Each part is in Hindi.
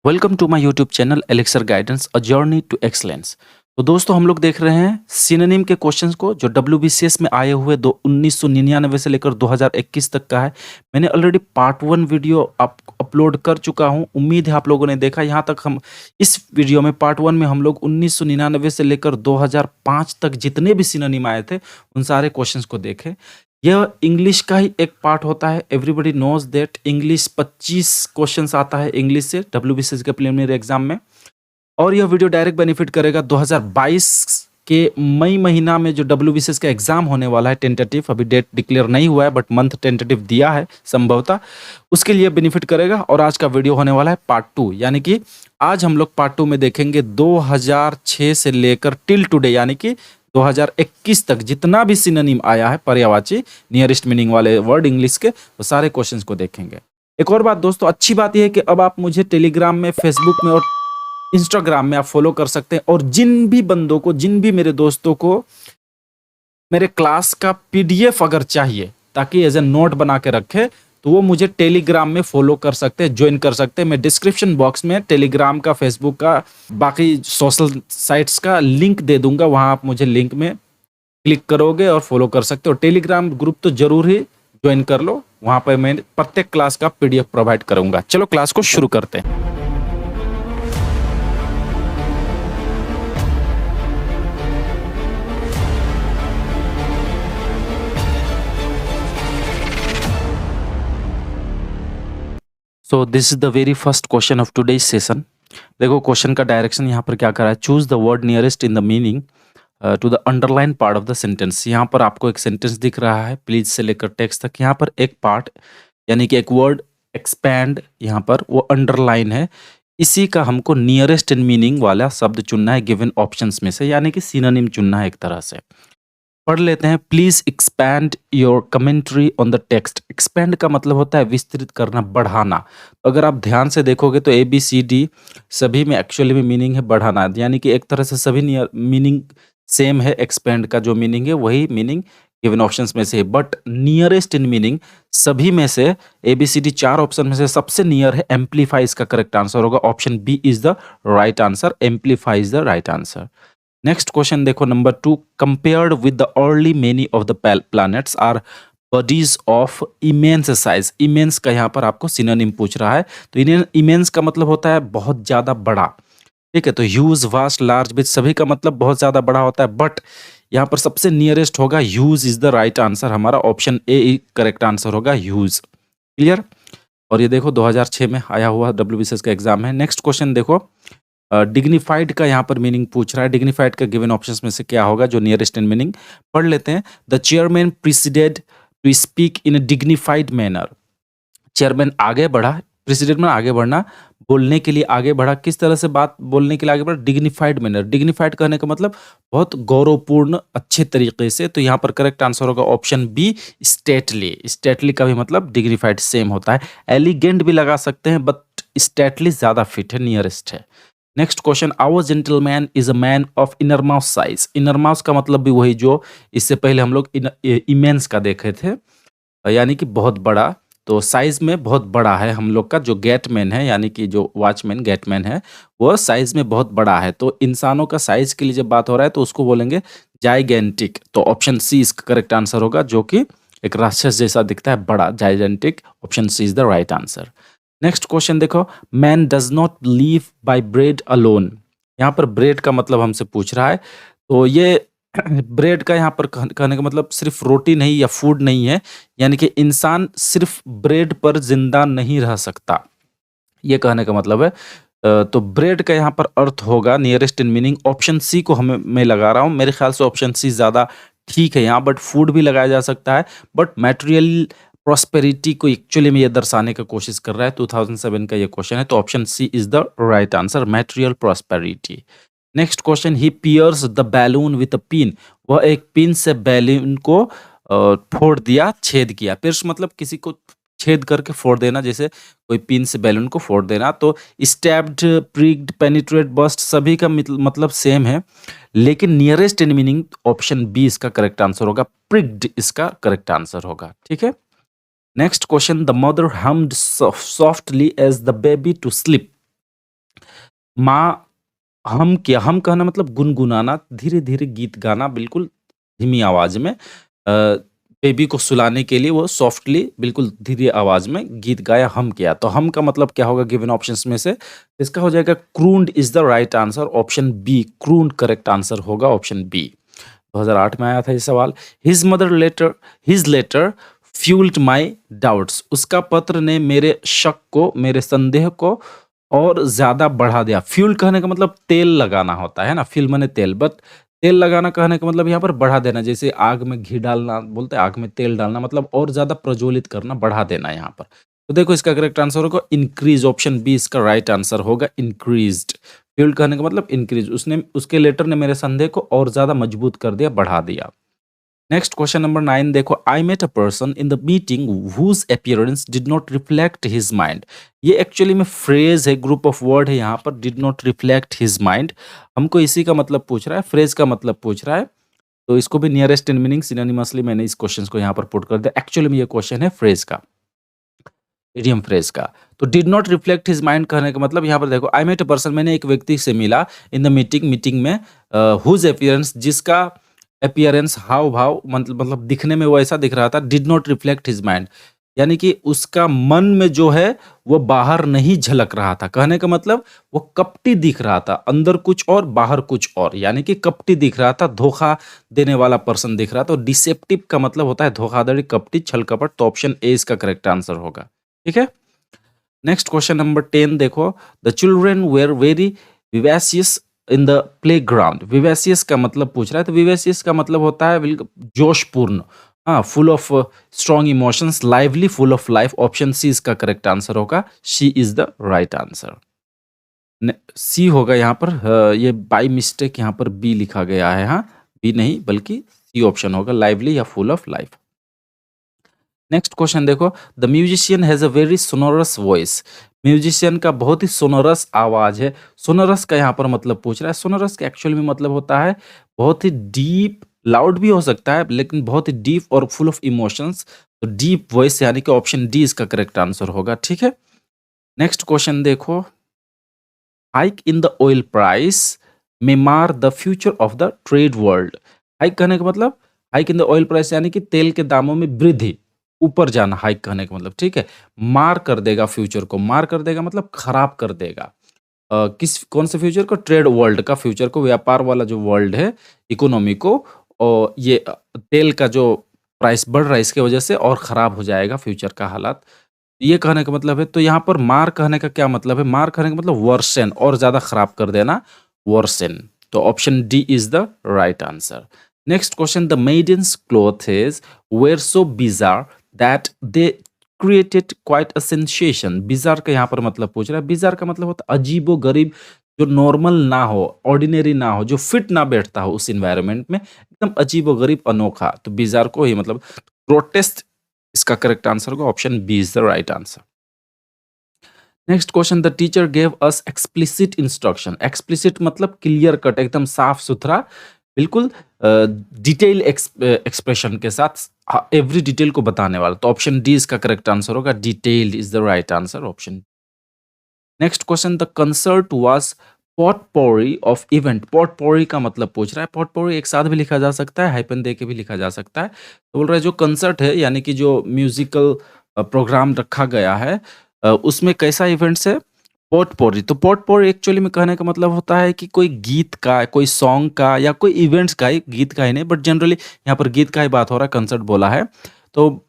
Welcome to my YouTube channel Elixir Guidance a journey to excellence. तो दोस्तों हम लोग देख रहे हैं सिनोनिम के क्वेश्चंस को जो डब्ल्यूबीसीएस में आए हुए दो 1999 से लेकर 2021 तक का है। मैंने ऑलरेडी पार्ट 1 वीडियो अपलोड कर चुका हूं। उम्मीद है आप लोगों ने देखा। यहां तक हम इस वीडियो में पार्ट 1 में हम लोग 1999 से लेकर 2005 तक जितने भी सिनोनिम आए थे उन सारे क्वेश्चंस को देखे। यह इंग्लिश का ही एक पार्ट होता है। Everybody knows that English 25 questions आता है इंग्लिश से डब्ल्यूबीसीएस के प्रीलिमिनरी एग्जाम में। और यह वीडियो डायरेक्ट बेनिफिट करेगा 2022 के मई महीना में जो डब्ल्यूबीसीएस का एग्जाम होने वाला है टेंटेटिव। अभी डेट डिक्लेयर नहीं हुआ है बट मंथ टेंटेटिव दिया है संभवतः, उसके लिए बेनिफिट करेगा। और आज का वीडियो होने वाला है पार्ट 2, यानी कि आज हम लोग पार्ट 2 में देखेंगे 2006 से लेकर टिल टुडे यानी कि 2021 तक जितना भी सिनोनिम आया है पर्यायवाची नियरेस्ट मीनिंग वाले वर्ड इंग्लिश के, वो सारे क्वेश्चंस को देखेंगे। एक और बात दोस्तों, अच्छी बात यह है कि अब आप मुझे टेलीग्राम में, फेसबुक में और इंस्टाग्राम में आप फॉलो कर सकते हैं। और जिन भी बंदों को, जिन भी मेरे दोस्तों को मेरे क्लास का पीडीएफ अगर चाहिए ताकि एज ए नोट बना के रखे, तो वो मुझे टेलीग्राम में फॉलो कर सकते हैं, ज्वाइन कर सकते हैं। मैं डिस्क्रिप्शन बॉक्स में टेलीग्राम का, फेसबुक का, बाकी सोशल साइट्स का लिंक दे दूंगा। वहां आप मुझे लिंक में क्लिक करोगे और फॉलो कर सकते हो। टेलीग्राम ग्रुप तो जरूर ही ज्वाइन कर लो, वहां पर मैं प्रत्येक क्लास का पीडीएफ प्रोवाइड करूंगा। चलो क्लास को शुरू करते हैं। So this is the very first question of today's session. देखो क्वेश्चन का डायरेक्शन यहाँ पर क्या करा है, choose the word nearest in the meaning to the underline part of the sentence. यहाँ पर आपको एक सेंटेंस दिख रहा है, प्लीज से लेकर टेक्स्ट तक। यहाँ पर एक पार्ट यानी कि एक वर्ड एक्सपैंड, यहाँ पर वो अंडरलाइन है। इसी का हमको नियरेस्ट इन मीनिंग वाला शब्द चुनना है गिवन ऑप्शंस में से, यानी कि सिनोनिम चुनना है एक तरह से। पढ़ लेते हैं। Please expand your commentary on the text. Expand का मतलब होता है विस्तृत करना, बढ़ाना। अगर आप ध्यान से देखोगे तो ABCD सभी में एक्चुअली में मीनिंग है बढ़ाना, यानी कि एक तरह से सभी मीनिंग सेम है। एक्सपैंड का जो मीनिंग है वही मीनिंग गिवन ऑप्शंस में से है, बट नियरेस्ट इन मीनिंग सभी में से ABCD 4 ऑप्शन में से सबसे नियर है एम्पलीफाई। इसका करेक्ट आंसर होगा option B is the right answer. Amplify is the right answer. Next question देखो, number 2, compared with the early many of the planets are bodies of immense size. Immense का यहाँ पर आपको सिनोनिम पूछ रहा है। तो इमेंस का मतलब होता है बहुत ज्यादा बड़ा, ठीक है। तो ह्यूज, वास्ट, लार्ज, बिग सभी का मतलब बहुत ज्यादा बड़ा होता है, बट यहाँ पर सबसे नियरेस्ट होगा huge is the right answer. हमारा ऑप्शन ए करेक्ट आंसर होगा, ह्यूज। क्लियर। और ये देखो 2006 में आया हुआ डब्ल्यूबीसीएस का एग्जाम है। नेक्स्ट क्वेश्चन देखो, डिग्निफाइड का यहाँ पर मीनिंग पूछ रहा है। डिग्निफाइड का गिवन ऑप्शंस में से क्या होगा जो नियरेस्ट इन मीनिंग। पढ़ लेते हैं। The chairman preceded to speak in a dignified manner. Chairman आगे बढ़ा, प्रेसिडेंट में आगे बढ़ना, बोलने के लिए आगे बढ़ा। किस तरह से बात बोलने के लिए आगे बढ़ा? Dignified manner. डिग्निफाइड कहने का मतलब बहुत गौरवपूर्ण, अच्छे तरीके से। तो यहाँ पर करेक्ट आंसर होगा ऑप्शन बी, स्टेटली। स्टेटली का भी मतलब डिग्निफाइड सेम होता है। एलिगेंट भी लगा सकते हैं बट स्टेटली ज्यादा फिट है, नियरेस्ट है। Next question, our gentleman is a man of enormous size. Enormous का मतलब भी वही जो इससे पहले हम लोग इमेंस का देखे थे, यानी कि बहुत बड़ा। तो साइज में बहुत बड़ा है हम लोग का। जो गेटमैन है यानी कि जो वॉचमैन गेटमैन है वो साइज में बहुत बड़ा है। तो इंसानों का साइज के लिए जब बात हो रहा है तो उसको बोलेंगे जाइगेंटिक। तो ऑप्शन सी इसका करेक्ट आंसर होगा, जो कि एक राक्षस जैसा दिखता है, बड़ा, gigantic. Option C is the right answer. Next question देखो, man does not live by bread alone. यहाँ पर ब्रेड का मतलब हमसे पूछ रहा है। तो ये ब्रेड का यहाँ पर कहने का मतलब सिर्फ रोटी नहीं या फूड नहीं है, यानी कि इंसान सिर्फ ब्रेड पर जिंदा नहीं रह सकता, ये कहने का मतलब है। तो ब्रेड का यहाँ पर अर्थ होगा nearest in meaning option C को मैं लगा रहा हूँ। मेरे ख्याल से ऑप्शन सी ज्यादा ठीक है यहाँ, बट फूड भी लगाया जा सकता है। बट मैटेरियल प्रॉस्पेरिटी को एक्चुअली में ये दर्शाने की कोशिश कर रहा है। 2007 का ये क्वेश्चन है, तो option C is the right answer, material prosperity. Next question, he pierce the balloon with a pin. वह एक पिन से बैलून को फोड़ दिया, छेद किया। पियर्स मतलब किसी को छेद करके फोड़ देना, जैसे कोई पिन से बैलून को फोड़ देना। तो स्टैब्ड, प्रिक्ड, पेनिट्रेट, बस्ट सभी का मतलब सेम है, लेकिन nearest in meaning option B इसका करेक्ट आंसर होगा, प्रिक्ड इसका करेक्ट आंसर होगा। ठीक है। Next question, the mother hummed softly as the baby to sleep। माँ हम क्या, हम कहना मतलब गुनगुनाना, धीरे-धीरे गीत गाना बिल्कुल धीमी आवाज़ में। बेबी को सुलाने के लिए वो सॉफ्टली बिल्कुल धीरे आवाज़ में गीत गाया, हम किया। तो हम का मतलब क्या होगा गिवन ऑप्शंस में से? इसका हो जाएगा crooned is the right answer, option B, crooned correct answer होगा ऑप्शन बी। 2008 में आया था ये सवाल। His letter fuelled my doubts, उसका पत्र ने मेरे शक को, मेरे संदेह को और ज़्यादा बढ़ा दिया। फ्यूल कहने का मतलब तेल लगाना होता है ना, फ्यूल माने तेल, बट तेल लगाना कहने का मतलब यहाँ पर बढ़ा देना, जैसे आग में घी डालना बोलते हैं, आग में तेल डालना मतलब और ज़्यादा प्रज्वलित करना, बढ़ा देना यहाँ पर। तो देखो इसका करेक्ट आंसर होगा इंक्रीज़, ऑप्शन बी इसका राइट आंसर होगा इंक्रीज़्ड। फ्यूल कहने का मतलब इंक्रीज़, उसने उसके लेटर ने मेरे संदेह को और ज़्यादा मजबूत कर दिया, बढ़ा दिया। नेक्स्ट क्वेश्चन नंबर 9 देखो, I met a person in the meeting whose appearance did not reflect his mind. ये एक्चुअली में फ्रेज है, ग्रुप ऑफ वर्ड है यहाँ पर, did not reflect his mind. हमको इसी का मतलब पूछ रहा है, फ्रेज का मतलब पूछ रहा है। तो इसको भी नियरेस्ट इन मीनिंग सिनोनिमसली मैंने इस क्वेश्चन को यहाँ पर पुट कर दिया। एक्चुअली में ये क्वेश्चन है फ्रेज का, इडियम फ्रेज का। तो did not reflect his mind कहने का मतलब यहाँ पर देखो, आई मेट अ पर्सन, मैंने एक व्यक्ति से मिला, इन द मीटिंग में, हुज अपीयरेंस, जिसका अपीयरेंस, हाव भाव मतलब दिखने में वो ऐसा दिख रहा था, did not reflect his mind, यानी कि उसका मन में जो है वो बाहर नहीं झलक रहा था। कहने का मतलब वो कपटी दिख रहा था, अंदर कुछ और बाहर कुछ और, यानी कि कपटी दिख रहा था, धोखा देने वाला पर्सन दिख रहा था। तो डिसेप्टिव का मतलब होता है धोखाधड़ी, कपटी, छल कपट। तो ऑप्शन ए इसका करेक्ट आंसर होगा। ठीक है। नेक्स्ट क्वेश्चन नंबर 10 देखो, the children were very vivacious in the playground. Vivacious का मतलब पूछ रहा है, तो विवेसियस का मतलब होता है बिल्कुल जोशपूर्ण, हाँ, full of strong emotions, lively, full of life. Option C इसका करेक्ट आंसर होगा, C is the right answer. C होगा यहाँ पर, ये बाई मिस्टेक यहाँ पर बी लिखा गया है, हाँ, बी नहीं बल्कि सी ऑप्शन होगा, लाइवली या full of life. Next question देखो, the musician has a very sonorous voice. Musician का बहुत ही सोनोरस आवाज है। सोनोरस का यहाँ पर मतलब पूछ रहा है, सोनोरस का एक्चुअल में मतलब होता है बहुत ही डीप, लाउड भी हो सकता है लेकिन बहुत ही डीप और फुल ऑफ इमोशंस। तो डीप वॉइस यानी कि ऑप्शन डी इसका करेक्ट आंसर होगा। ठीक है। नेक्स्ट क्वेश्चन देखो, hike in the oil price may mar the future of the trade world. Hike कहने का मतलब, hike in the oil price यानी कि तेल के दामों में वृद्धि, ऊपर जाना, हाइक कहने का मतलब। ठीक है। मार कर देगा फ्यूचर को, मार कर देगा मतलब खराब कर देगा। किस कौन से फ्यूचर को? ट्रेड वर्ल्ड का फ्यूचर को, व्यापार वाला जो वर्ल्ड है, इकोनॉमी को। और ये तेल का जो प्राइस बढ़ रहा है इसके वजह से और खराब हो जाएगा फ्यूचर का हालात, ये कहने का मतलब है। तो यहाँ पर मार कहने का क्या मतलब है? मार कहने का मतलब वर्सन, और ज्यादा खराब कर देना, वर्सन। तो option D is the right answer. Next question, the maiden's clothes were so bizarre that they created quite a sensation. Bizarre का यहाँ पर मतलब पूछ रहा है। बिजार का मतलब होता है अजीबो गरीब, जो नॉर्मल ना हो, ऑर्डिनरी ना हो, जो फिट ना बैठता हो उस इन्वायरमेंट में, एकदम अजीबो गरीब, अनोखा। तो बिजार को ही मतलब ग्रोटेस्क इसका करेक्ट आंसर होगा, option B is the right answer. Next question, the teacher gave us explicit instruction. Explicit मतलब क्लियर कट, एकदम साफ सुथरा, बिल्कुल डिटेल एक्सप्रेशन के साथ, एवरी डिटेल को बताने वाला। तो ऑप्शन डी इसका करेक्ट आंसर होगा, detailed is the right answer, option. Next question, the concert was potpourri of event. Potpourri का मतलब पूछ रहा है। पॉटपोरी एक साथ भी लिखा जा सकता है, हाइपन दे के भी लिखा जा सकता है। तो बोल रहा है जो कंसर्ट है यानी कि जो म्यूजिकल प्रोग्राम रखा गया है, उसमें कैसा इवेंट्स है? पॉटपोरी। तो पॉटपोरी एक्चुअली में कहने का मतलब होता है कि कोई गीत का, कोई सॉन्ग का या कोई इवेंट्स का ही, गीत का ही नहीं, बट जनरली यहाँ पर गीत का ही बात हो रहा है, कंसर्ट बोला है। तो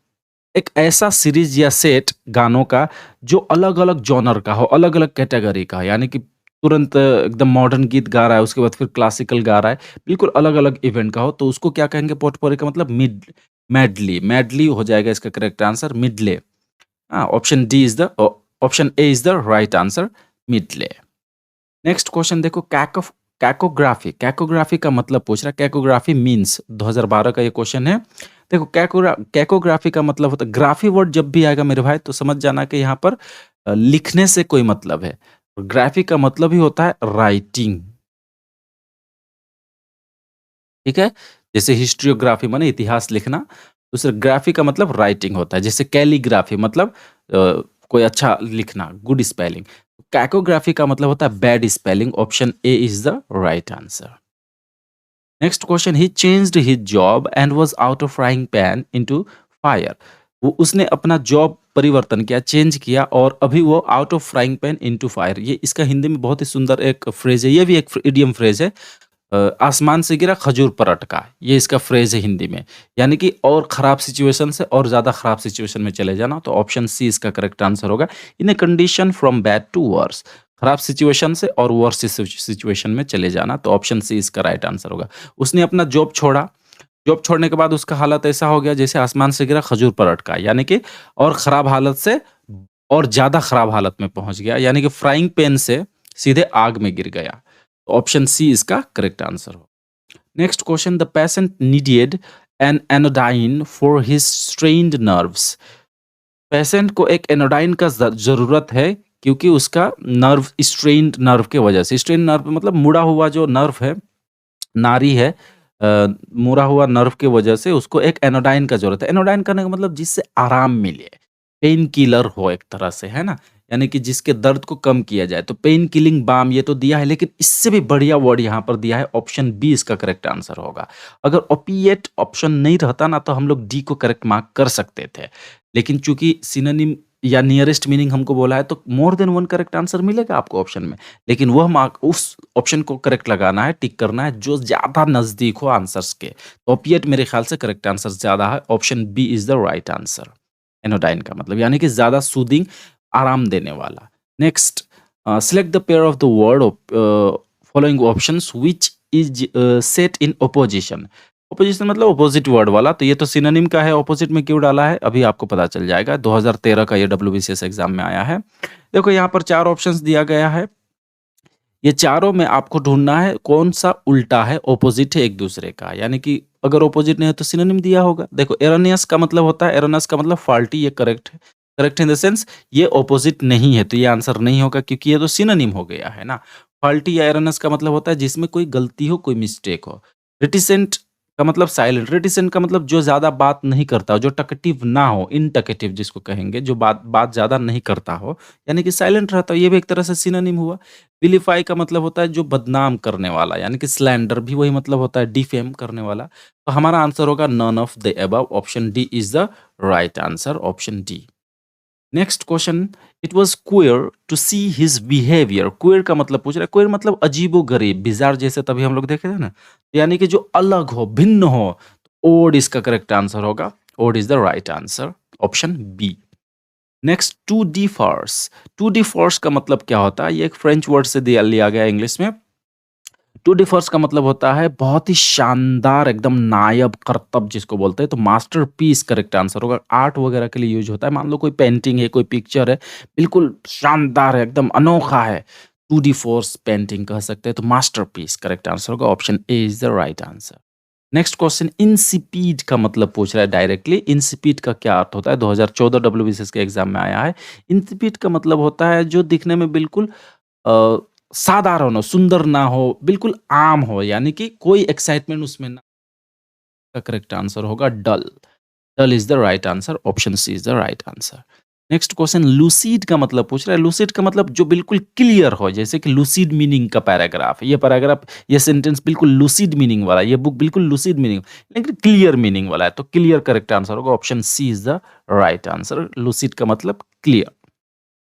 एक ऐसा सीरीज या सेट गानों का जो अलग-अलग जॉनर का हो, अलग-अलग कैटेगरी का, यानी कि तुरंत एकदम मॉडर्न गीत गा रहा है, उसके बाद फिर क्लासिकल गा रहा है, बिल्कुल अलग-अलग इवेंट का हो, तो उसको क्या कहेंगे? पॉटपोरी का मतलब मेडली, मेडली हो जाएगा इसका करेक्ट आंसर, मिडले। हाँ, option A is the right answer, medley. Next question देखो, कैकोग्राफी। कैकोग्राफी का मतलब पूछ रहा है। कैकोग्राफी मीन्स 2012 का ये क्वेश्चन है। देखो कैकोग्राफी का मतलब होता है, ग्राफी वर्ड जब भी आएगा मेरे भाई तो समझ जाना कि यहाँ पर लिखने से कोई मतलब है। ग्राफी का मतलब ही होता है राइटिंग। ठीक है। जैसे हिस्ट्रियोग्राफी माने इतिहास लिखना, दूसरा ग्राफी का मतलब राइटिंग होता है। जैसे कैलीग्राफी मतलब कोई अच्छा लिखना, गुड स्पेलिंग। कैकोग्राफी का मतलब होता है bad spelling, option A is the right answer. Next question, he changed his job and was out of frying pan into fire. वो उसने अपना जॉब परिवर्तन किया, चेंज किया और अभी वो out of frying pan into fire. ये इसका हिंदी में बहुत ही सुंदर एक फ्रेज है, ये भी एक इडियम फ्रेज है। आसमान से गिरा खजूर पर अटका, ये इसका फ्रेज है हिंदी में। यानी कि और खराब सिचुएशन से और ज़्यादा खराब सिचुएशन में चले जाना, तो ऑप्शन सी इसका करेक्ट आंसर होगा। In a condition from bad to worse, खराब सिचुएशन से और वर्स सिचुएशन में चले जाना, तो ऑप्शन सी इसका राइट आंसर होगा। उसने अपना जॉब छोड़ा, जॉब छोड़ने के बाद उसका हालत ऐसा हो गया जैसे आसमान से गिरा खजूर पर अटका, यानी कि और खराब हालत से और ज़्यादा खराब हालत में पहुंच गया, यानी कि फ्राइंग पैन से सीधे आग में गिर गया। ऑप्शन सी इसका करेक्ट आंसर हो। Next question, the patient needed N anodyne for his strained nerves. Patient को एक एनोडाइन का जरूरत है क्योंकि उसका नर्व स्ट्रेन्ड नर्व के वजह से, स्ट्रेन्ड नर्व मतलब मुड़ा हुआ जो नर्व है, नारी है, मुड़ा हुआ नर्व के वजह से उसको एक एनोडाइन का जरूरत है। एनोडाइन करने का मतलब जिससे आराम मिले, पेन किलर हो एक तरह से, है ना, यानी कि जिसके दर्द को कम किया जाए। तो पेन किलिंग बाम ये तो दिया है, लेकिन इससे भी बढ़िया वर्ड यहाँ पर दिया है, ऑप्शन बी इसका करेक्ट आंसर होगा। अगर ओपिएट ऑप्शन नहीं रहता ना तो हम लोग डी को करेक्ट मार्क कर सकते थे, लेकिन चूंकि सिनोनिम या नियरेस्ट मीनिंग हमको बोला है तो more than one correct answer मिलेगा आपको ऑप्शन में, लेकिन वह मार्क उस ऑप्शन को करेक्ट लगाना है, टिक करना है जो ज्यादा नजदीक हो आंसर्स के। तो ओपिएट मेरे ख्याल से करेक्ट आंसर ज्यादा है, option B is the right answer. Anodyne का मतलब यानी कि ज्यादा सूदिंग, आराम देने वाला। Next, select the pair of the word following options which is set in opposition. Opposition मतलब ऑपोजिट वर्ड वाला, तो ये तो सिनोनिम का है, ऑपोजिट में क्यों डाला है अभी आपको पता चल जाएगा। 2013 का ये डब्ल्यूबीसीएस एग्जाम में आया है। देखो यहाँ पर 4 ऑप्शंस दिया गया है, ये चारों में आपको ढूंढना है कौन सा उल्टा है, ऑपोजिट है एक दूसरे का, यानी कि अगर ऑपोजिट नहीं है तो सिनोनिम दिया होगा। देखो एरोनियस का मतलब होता है, एरोनस का मतलब फॉल्टी, ये करेक्ट है, करेक्ट इन द सेंस ये ऑपोजिट नहीं है, तो ये आंसर नहीं होगा क्योंकि ये तो सिनोनिम हो गया है ना। फॉल्टी या एरोनस का मतलब होता है जिसमें कोई गलती हो, कोई मिस्टेक हो। रिटिसेंट का मतलब साइलेंट, रिटिसेंट का मतलब जो ज्यादा बात नहीं करता हो, जो टकेटिव ना हो, इनटकेटिव जिसको कहेंगे, जो बात बात ज्यादा नहीं करता हो, यानी कि साइलेंट रहता हो, ये भी एक तरह से सिनोनिम हुआ। विलिफाई का मतलब होता है जो बदनाम करने वाला, यानी कि स्लैंडर भी वही मतलब होता है, डिफेम करने वाला। तो हमारा आंसर होगा none of the above, option D is the right answer, option D. Next question, it was queer to see his behaviour. Queer का मतलब पूछ रहा है, क्वेयर मतलब अजीबो गरीब, बिजार जैसे तभी हम लोग देखे थे ना, यानी कि जो अलग हो, भिन्न हो। ओड इसका करेक्ट आंसर होगा, odd is the right answer, option B. Next, tour de force. Tour de force का मतलब क्या होता है, ये एक फ्रेंच वर्ड से दिया लिया गया इंग्लिश में। टू डी फॉर्स का मतलब होता है बहुत ही शानदार, एकदम नायब करतब जिसको बोलते हैं, तो मास्टरपीस करेक्ट आंसर होगा। आर्ट वगैरह के लिए यूज होता है, मान लो कोई पेंटिंग है, कोई पिक्चर है, बिल्कुल शानदार है, एकदम अनोखा है, टू डी फॉर्स पेंटिंग कह सकते हैं, तो मास्टरपीस करेक्ट आंसर होगा, option A is the right answer. Next question, insipid का मतलब पूछ रहा है डायरेक्टली। इंसिपीड का क्या अर्थ होता है, 2014 डब्ल्यूबीसीएस के एग्जाम में आया है। इंसिपीड का मतलब होता है जो दिखने में बिल्कुल अ, साधारण हो, सुंदर ना हो, बिल्कुल आम हो, यानी कि कोई एक्साइटमेंट उसमें ना। का करेक्ट आंसर होगा dull, dull is the right answer, option C is the right answer. Next question, lucid का मतलब पूछ रहा है। लूसीड का मतलब जो बिल्कुल क्लियर हो, जैसे कि लूसीड मीनिंग का पैराग्राफ है, ये पैराग्राफ, ये सेंटेंस बिल्कुल लूसीड मीनिंग वाला है, ये बुक बिल्कुल लूसीड मीनिंग लेकिन क्लियर मीनिंग वाला है, तो क्लियर करेक्ट आंसर होगा, option C is the right answer. Lucid का मतलब clear.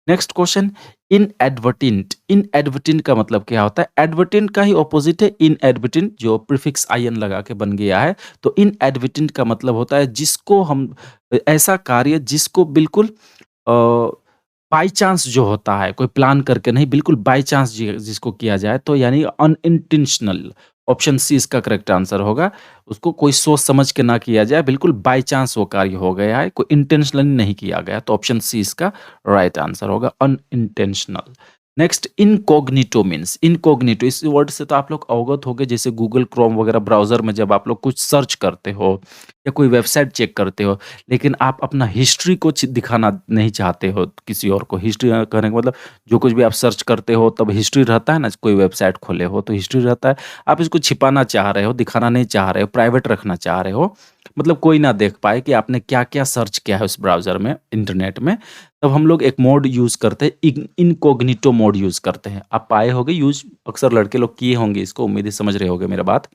Next question, inadvertent. Inadvertent का मतलब क्या होता है, एडवर्टेंट का ही ऑपोजिट है इनएडवर्टेंट, जो प्रीफिक्स आईएन लगा के बन गया है। तो इनएडवर्टेंट का मतलब होता है जिसको हम, ऐसा कार्य जिसको बिल्कुल बाय चांस जो होता है, कोई प्लान करके नहीं, बिल्कुल बाय चांस जिसको किया जाए, तो यानी अनइंटेंशनल, ऑप्शन सी इसका करेक्ट आंसर होगा। उसको कोई सोच समझ के ना किया जाए, बिल्कुल बाय चांस वो कार्य हो गया है, कोई इंटेंशनली नहीं किया गया, तो ऑप्शन सी इसका राइट आंसर होगा, unintentional. Next, incognito means, incognito इस वर्ड से तो आप लोग अवगत हो गए, जैसे गूगल क्रोम वगैरह ब्राउजर में जब आप लोग कुछ सर्च करते हो या कोई वेबसाइट चेक करते हो, लेकिन आप अपना हिस्ट्री को दिखाना नहीं चाहते हो किसी और को। हिस्ट्री करने का मतलब जो कुछ भी आप सर्च करते हो तब हिस्ट्री रहता है ना, कोई वेबसाइट खोले हो तो हिस्ट्री रहता है। आप इसको छिपाना चाह रहे हो, दिखाना नहीं चाह रहे हो, प्राइवेट रखना चाह रहे हो, मतलब कोई ना देख पाए कि आपने क्या-क्या सर्च किया है उस ब्राउज़र में, इंटरनेट में। तब हम लोग एक मोड यूज़ करते हैं, इनकॉग्निटो मोड यूज़ करते हैं। आप पाए होंगे यूज़, अक्सर लड़के लोग किए होंगे इसको, उम्मीद है समझ रहे होंगे मेरा बात।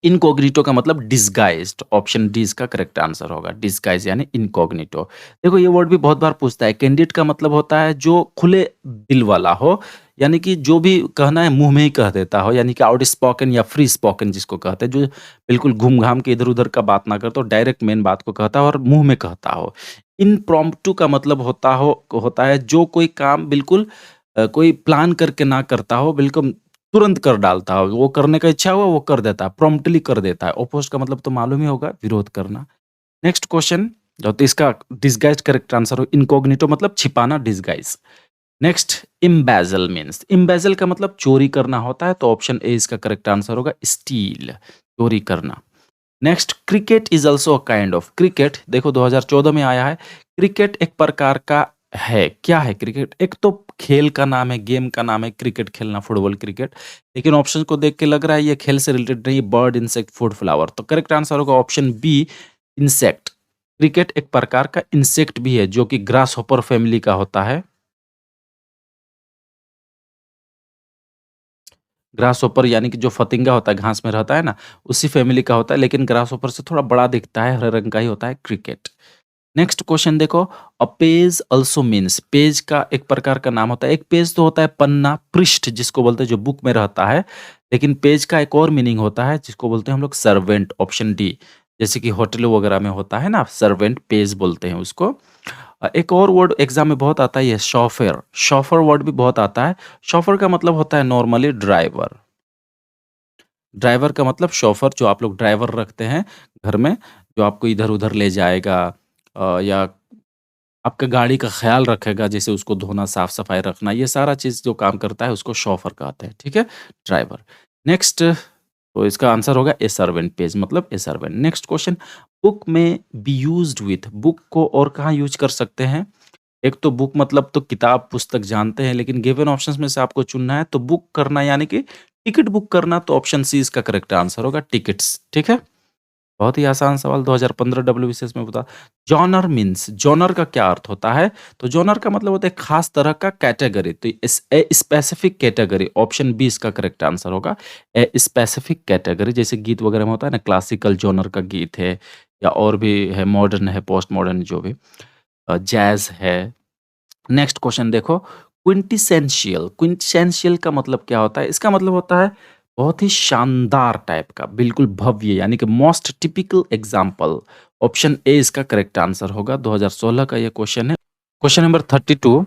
इनकॉग्निटो का मतलब डिसगाइज्ड, ऑप्शन डी इसका करेक्ट आंसर होगा। डिसगाइज यानी इनकॉग्निटो। देखो ये वर्ड भी बहुत बार पूछता है। कैंडिड का मतलब होता है जो खुले दिल वाला हो, यानी कि जो भी कहना है मुंह में ही कह देता हो, यानी कि आउट स्पोकन या फ्री स्पोकन जिसको कहते हैं, जो बिल्कुल घूम घाम के इधर उधर का बात ना करता हो, डायरेक्ट मेन बात को कहता हो और मुंह में कहता हो। इनप्रॉम्प्टू का मतलब होता है जो कोई काम बिल्कुल कोई प्लान करके ना करता हो, बिल्कुल तुरंत कर डालता है, वो करने का इच्छा हुआ वो कर देता है, प्रॉम्प्टली कर देता है। अपोज़्ड का मतलब तो मालूम ही होगा, विरोध करना। नेक्स्ट क्वेश्चन, तो इसका डिसगाइज़्ड करेक्ट आंसर हो इनकॉग्निटो मतलब छिपाना, डिसगाइज़। नेक्स्ट एम्बेज़ल मीन्स, एम्बेज़ल का मतलब चोरी करना होता है, तो ऑप्शन ए इसका करेक्ट आंसर होगा स्टील, चोरी करना। Next cricket is also a kind of, cricket देखो 2014 में आया है। क्रिकेट एक प्रकार का है, क्या है क्रिकेट? एक तो खेल का नाम है, गेम का नाम है क्रिकेट खेलना, फुटबॉल क्रिकेट। लेकिन ऑप्शन को देख के लग रहा है ये खेल से रिलेटेड नहीं, बर्ड, इंसेक्ट, फूड, फ्लावर। तो करेक्ट आंसर होगा ऑप्शन बी, इंसेक्ट। क्रिकेट एक प्रकार का इंसेक्ट भी है जो कि ग्रासहॉपर फैमिली का होता है। ग्रासहॉपर यानी कि जो फतिंगा होता है, घास में रहता है ना, उसी फैमिली का होता है, लेकिन ग्रासहॉपर से थोड़ा बड़ा दिखता है, हरे रंग का ही होता है क्रिकेट। नेक्स्ट क्वेश्चन देखो, a page also means, page का एक प्रकार का नाम होता है। एक पेज तो होता है पन्ना, पृष्ठ जिसको बोलते हैं, जो बुक में रहता है। लेकिन पेज का एक और मीनिंग होता है जिसको बोलते हैं हम लोग सर्वेंट, ऑप्शन डी। जैसे कि होटलों वगैरह में होता है ना, सर्वेंट, पेज बोलते हैं उसको। एक और वर्ड एग्जाम में बहुत आता है, ये शॉफर। शॉफर वर्ड भी बहुत आता है। शॉफर का मतलब होता है नॉर्मली ड्राइवर। ड्राइवर का मतलब शॉफर, जो आप लोग ड्राइवर रखते हैं घर में, जो आपको इधर-उधर ले जाएगा, या आपका गाड़ी का ख़्याल रखेगा, जैसे उसको धोना, साफ-सफाई रखना, ये सारा चीज़ जो काम करता है उसको शॉफर कहते हैं, ठीक है? ड्राइवर। नेक्स्ट, तो इसका आंसर होगा ए सर्वेंट, पेज मतलब ए सर्वेंट। नेक्स्ट क्वेश्चन, बुक में बी यूज्ड विथ, बुक को और कहाँ यूज़ कर सकते हैं? एक तो बुक मतलब तो किताब, पुस्तक जानते हैं, लेकिन गिवन ऑप्शंस में से आपको चुनना है, तो बुक करना यानी कि टिकट बुक करना, तो ऑप्शन सी इसका करेक्ट आंसर होगा, टिकट्स, ठीक है? बहुत ही आसान सवाल, 2015 डब्ल्यूबीसीएस में पूछा। जॉनर मीन्स, जॉनर का क्या अर्थ होता है? तो जॉनर का मतलब होता है खास तरह का कैटेगरी, तो a specific category, option B इसका करेक्ट आंसर होगा। ए स्पेसिफिक कैटेगरी, जैसे गीत वगैरह में होता है ना, क्लासिकल जॉनर का गीत है, या और भी है, मॉडर्न है, पोस्ट मॉडर्न, जो भी जैज़ है। नेक्स्ट क्वेश्चन देखो, क्विंटेसेंशियल, क्विंटेसेंशियल का मतलब क्या होता है? इसका मतलब होता है बहुत ही शानदार टाइप का, बिल्कुल भव्य, यानी कि most typical example. Option A इसका करेक्ट आंसर होगा। 2016 का ये क्वेश्चन है। क्वेश्चन नंबर 32,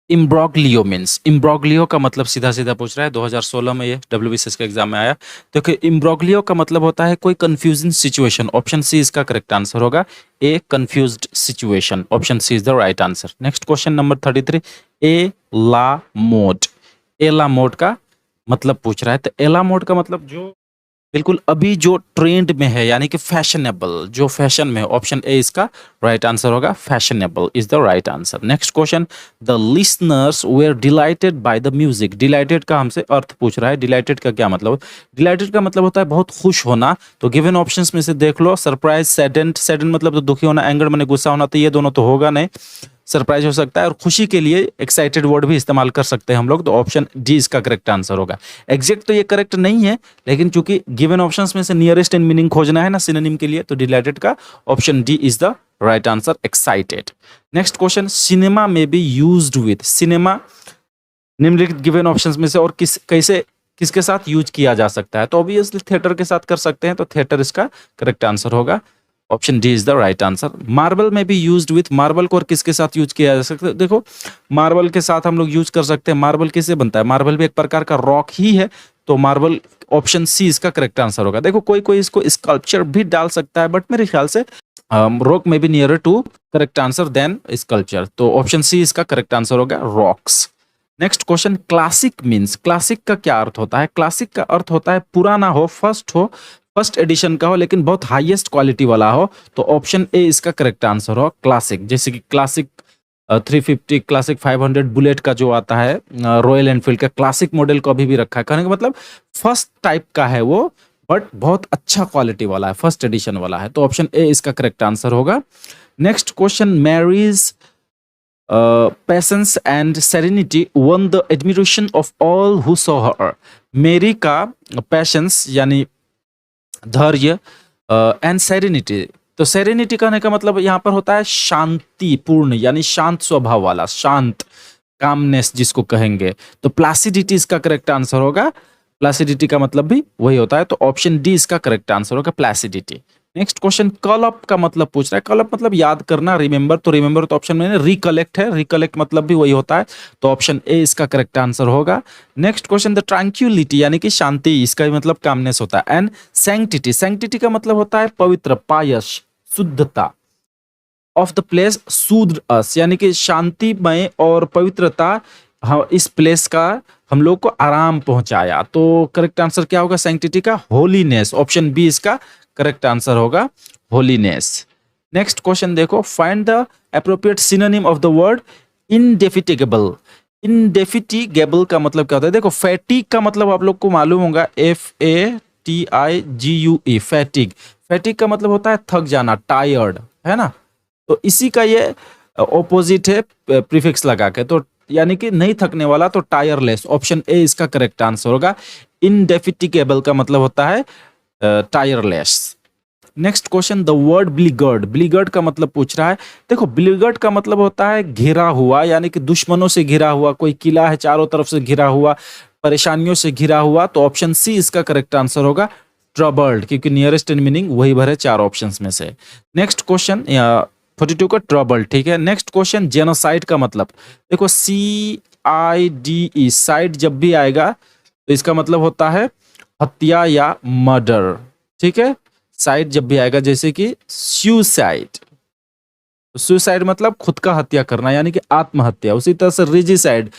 इम्ब्रोग्लियो मीन्स, इम्ब्रोग्लियो का मतलब सीधा-सीधा पूछ रहा है, 2016 में ये डब्ल्यूबीसीएस के एग्जाम में आया। देखिए इम्ब्रोग्लियो का मतलब होता है कोई कन्फ्यूजिंग सिचुएशन, ऑप्शन सी इसका करेक्ट आंसर होगा। A confused situation, option C is the right answer. Next question number 33, a la mode, a la mode का मतलब पूछ रहा है, तो ए ला मोड का मतलब जो बिल्कुल अभी जो ट्रेंड में है, यानी कि फैशनेबल, जो फैशन में है, ऑप्शन ए इसका राइट आंसर होगा। Fashionable is the right answer. Next question, the listeners were delighted by the music, delighted का हमसे अर्थ पूछ रहा है। डिलाइटेड का क्या मतलब? डिलाइटेड का मतलब होता है बहुत खुश होना। तो गिवन ऑप्शंस में से देख लो, सरप्राइज, सैडेंड, सैडेंड मतलब तो दुखी होना, एंगर मैंने गुस्सा होना, तो ये दोनों तो होगा नहीं। सरप्राइज हो सकता है, और खुशी के लिए एक्साइटेड वर्ड भी इस्तेमाल कर सकते हैं हम लोग, तो ऑप्शन डी इसका करेक्ट आंसर होगा। एग्जैक्ट तो ये करेक्ट नहीं है, लेकिन चूंकि गिवन ऑप्शंस में से नियरेस्ट इन मीनिंग खोजना है ना सिनोनिम के लिए, तो डिलाइटेड का option D is the right answer, excited. Next question, cinema में बी यूज्ड विथ, सिनेमा निम्नलिखित गिवन ऑप्शंस में से और किसके साथ यूज किया जा सकता है? तो ऑब्वियसली थिएटर के साथ कर सकते हैं, तो थिएटर इसका करेक्ट आंसर होगा। Option D is the right answer. Marble में भी यूज्ड विथ, मार्बल को और किसके साथ यूज किया जा सकता है? देखो मार्बल के साथ हम लोग यूज कर सकते हैं। मार्बल किससे बनता है? मार्बल भी एक प्रकार का रॉक ही है, तो मार्बल, ऑप्शन सी इसका करेक्ट आंसर होगा। देखो कोई कोई इसको स्कल्पचर भी डाल सकता है, बट मेरे ख्याल से रॉक में be nearer to correct answer than sculpture, तो ऑप्शन सी इसका करेक्ट आंसर होगा, rocks. Next question, classic means, classic का क्या अर्थ होता है? क्लासिक का अर्थ होता है पुराना हो, फर्स्ट हो, फर्स्ट एडिशन का हो लेकिन बहुत हाईएस्ट क्वालिटी वाला हो, तो ऑप्शन ए इसका करेक्ट आंसर हो क्लासिक। जैसे कि क्लासिक 350, क्लासिक 500 बुलेट का जो आता है, रॉयल एनफील्ड का क्लासिक मॉडल को अभी भी रखा है। कहने का मतलब फर्स्ट टाइप का है वो, बट बहुत अच्छा क्वालिटी वाला है, फर्स्ट एडिशन वाला है। तो ऑप्शन ए इसका करेक्ट आंसर होगा। Next question, Mary's patience and serenity won the admiration of all who saw her. Mary का पेशेंस यानी धैर्य एंड सेरेनिटी, तो सेरेनिटी कहने का मतलब यहाँ पर होता है शांतिपूर्ण, यानी शांत स्वभाव वाला, शांत, कामनेस जिसको कहेंगे। तो प्लासिडिटी इसका करेक्ट आंसर होगा। प्लासिडिटी का मतलब भी वही होता है, तो ऑप्शन डी इसका करेक्ट आंसर होगा, प्लासिडिटी। नेक्स्ट क्वेश्चन, कॉल अप का मतलब पूछ रहा है। कॉल अप मतलब याद करना, रिमेंबर, तो रिमेंबर तो ऑप्शन में रिकलेक्ट है, रिकलेक्ट मतलब भी वही होता है, तो ऑप्शन ए इसका करेक्ट आंसर होगा। नेक्स्ट क्वेश्चन, द ट्रैंक्विलिटी यानी कि शांति, इसका भी मतलब कामनेस होता है। एंड सैंक्टिटी, सैंक्टिटी का मतलब होता है पवित्र, पायस, शुद्धता। ऑफ द प्लेस सूद अस, यानी कि शांतिमय और पवित्रता इस प्लेस का हम लोग को आराम पहुंचाया। तो करेक्ट आंसर क्या होगा सैंक्टिटी का? होलीनेस। ऑप्शन बी इसका करेक्ट आंसर होगा, होलीनेस। नेक्स्ट क्वेश्चन देखो, find the appropriate synonym of the word indefatigable. Indefatigable का मतलब क्या होता है? देखो, फैटिग का मतलब आप लोग को मालूम होगा, FATIGUE, फैटिग। फैटिग का मतलब होता है थक जाना, टायर्ड, है ना। तो इसी का ये ऑपोजिट है प्रीफिक्स लगा के, तो यानी कि नहीं थकने वाला, तो टायरलेस। ऑप्शन ए इसका करेक्ट आंसर होगा। इनडेफिटिगेबल का मतलब होता है tireless. Next question, the word beleaguered. Beleaguered का मतलब पूछ रहा है। देखो, ब्लीगर्ड का मतलब होता है घिरा हुआ, यानी कि दुश्मनों से घिरा हुआ, कोई किला है चारों तरफ से घिरा हुआ, परेशानियों से घिरा हुआ, तो ऑप्शन सी इसका करेक्ट आंसर होगा, ट्रबल्ड, क्योंकि नियरेस्ट इन मीनिंग वही भरे चार ऑप्शंस में से। नेक्स्ट क्वेश्चन 42 का ट्रबल, ठीक है। नेक्स्ट क्वेश्चन, जेनोसाइड का मतलब, देखो CIDE, साइड जब भी आएगा तो इसका मतलब होता है हत्या या मर्डर, ठीक है। साइड जब भी आएगा, जैसे कि सुसाइड, सुसाइड मतलब खुद का हत्या करना, यानी कि आत्महत्या। उसी तरह से रिजिसाइड,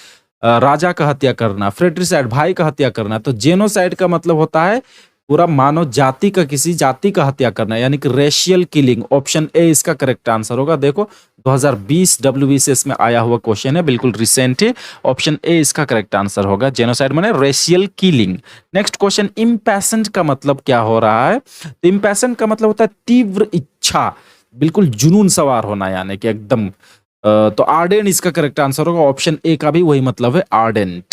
राजा का हत्या करना, फ्रेट्रिसाइड, भाई का हत्या करना। तो जेनोसाइड का मतलब होता है पूरा मानव जाति का, किसी जाति का हत्या करना, यानी कि रेशियल किलिंग। ऑप्शन ए इसका करेक्ट आंसर होगा। देखो, 2020 WBCS में आया हुआ क्वेश्चन है, बिल्कुल रिसेंट है। ऑप्शन ए इसका करेक्ट आंसर होगा, जेनोसाइड माने रेशियल किलिंग। नेक्स्ट क्वेश्चन, इम्पैशंट का मतलब क्या हो रहा है? तो इम्पैशंट का मतलब होता है तीव्र इच्छा, बिल्कुल जुनून सवार होना, यानी कि एकदम। तो आर्डेंट इसका करेक्ट आंसर होगा। ऑप्शन ए का भी वही मतलब है, आर्डेंट।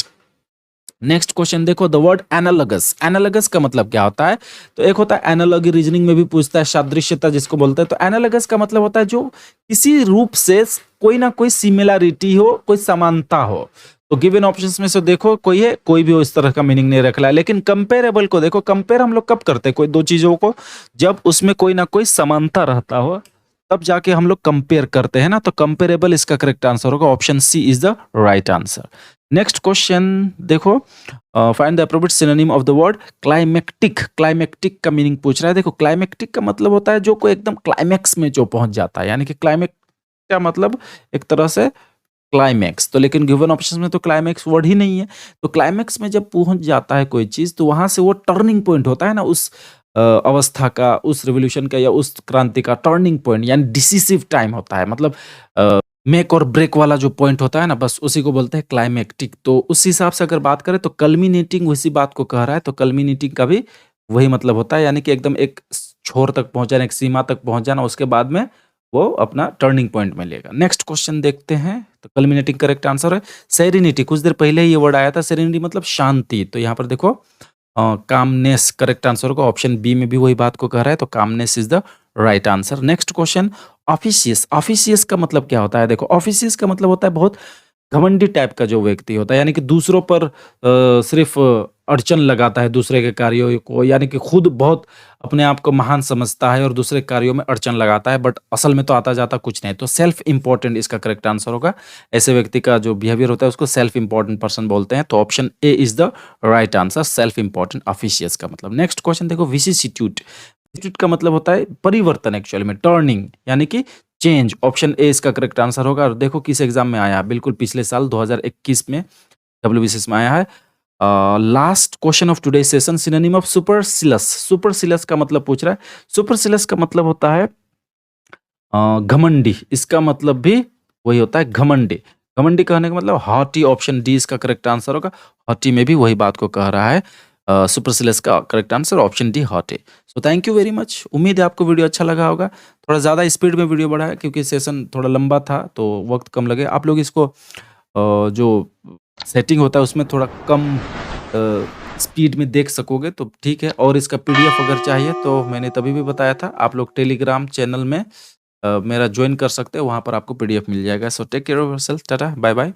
नेक्स्ट क्वेश्चन देखो, द वर्ड एनालॉगस। एनालॉगस का मतलब क्या होता है? तो एक होता है एनालॉगी, रीजनिंग में भी पूछता है, सादृश्यता जिसको बोलते हैं। तो एनालॉगस का मतलब होता है जो किसी रूप से कोई ना कोई सिमिलरिटी हो, कोई समानता हो। तो गिवन ऑप्शंस में से देखो, कोई है, कोई भी हो, इस तरह का मीनिंग नहीं रख रहा है। लेकिन कंपेरेबल को देखो, कंपेयर हम लोग कब करते हैं कोई दो चीजों को? जब उसमें कोई ना कोई समानता रहता हो, तब जाके हम लोग कंपेयर करते हैं ना। तो कंपेरेबल इसका करेक्ट आंसर होगा, option C is the right answer. Next question देखो, find the appropriate synonym of the word climactic. Climactic का मीनिंग पूछ रहा है। देखो, क्लाइमेक्टिक का मतलब होता है जो कोई एकदम क्लाइमेक्स में जो पहुंच जाता है, यानी कि क्लाइमेक्स का मतलब एक तरह से क्लाइमेक्स। तो लेकिन गिवन ऑप्शन में तो क्लाइमेक्स वर्ड ही नहीं है। तो क्लाइमेक्स में जब पहुंच जाता है कोई चीज, तो वहां से वो टर्निंग पॉइंट होता है ना, उस अवस्था का, उस रिवोल्यूशन का या उस क्रांति का टर्निंग पॉइंट, यानी डिसिसिव टाइम होता है। मतलब मेक और ब्रेक वाला जो पॉइंट होता है ना, बस उसी को बोलते हैं क्लाइमेक्टिक। तो उस हिसाब से अगर बात करें तो कल्मिनेटिंग उसी बात को कह रहा है, तो कल्मिनेटिंग का भी वही मतलब होता है, यानी कि एकदम एक छोर तक पहुंच जाना, एक सीमा तक पहुंच जाना, उसके बाद में वो अपना टर्निंग पॉइंट में लेगा। नेक्स्ट क्वेश्चन देखते हैं। तो कल्मिनेटिंग करेक्ट आंसर है। सेरेनिटी, कुछ देर पहले ये वर्ड आया था, सेरेनिटी मतलब शांति। तो यहाँ पर देखो, कामनेस करेक्ट आंसर होगा। ऑप्शन बी में भी वही बात को कह रहा है, तो calmness is the right answer. Next question, officious. Officious का मतलब क्या होता है? देखो, ऑफिशियस का मतलब होता है बहुत घमंडी टाइप का जो व्यक्ति होता है, यानी कि दूसरों पर सिर्फ अड़चन लगाता है दूसरे के कार्यों को, यानी कि खुद बहुत अपने आप को महान समझता है और दूसरे कार्यों में अड़चन लगाता है, बट असल में तो आता जाता कुछ नहीं। तो सेल्फ इंपॉर्टेंट इसका करेक्ट आंसर होगा। ऐसे व्यक्ति का जो बिहेवियर होता है उसको सेल्फ इंपॉर्टेंट पर्सन बोलते हैं। तो option A is the right answer, self important officious का मतलब। नेक्स्ट क्वेश्चन देखो, विसिसिट्यूड। विसिट्यूड का मतलब होता है परिवर्तन, एक्चुअली में टर्निंग, यानी कि चेंज। ऑप्शन ए इसका करेक्ट आंसर होगा। और देखो किस एग्जाम में आया है, बिल्कुल पिछले साल 2021 में WBCS में आया है। Last question of today session, synonym of supercilious. Supercilious का मतलब पूछ रहा है। सुपरसिलस का मतलब होता है घमंडी। इसका मतलब भी वही होता है, घमंडी। घमंडी कहने का मतलब हॉटी। ऑप्शन डी इसका करेक्ट आंसर होगा। हॉटी में भी वही बात को कह रहा है। सुपरसिलस का correct answer option D, haughty. So thank you very much. उम्मीद है आपको वीडियो अच्छा लगा होगा। थोड़ा ज़्यादा स्पीड में वीडियो बढ़ा है क्योंकि सेशन थोड़ा लंबा था तो वक्त कम लगे। आप लोग इसको जो सेटिंग होता है उसमें थोड़ा कम स्पीड में देख सकोगे तो ठीक है। और इसका पीडीएफ अगर चाहिए तो मैंने तभी भी बताया था, आप लोग टेलीग्राम चैनल में मेरा ज्वाइन कर सकते हैं, वहाँ पर आपको पीडीएफ मिल जाएगा। So take care of yourself, tata, bye bye.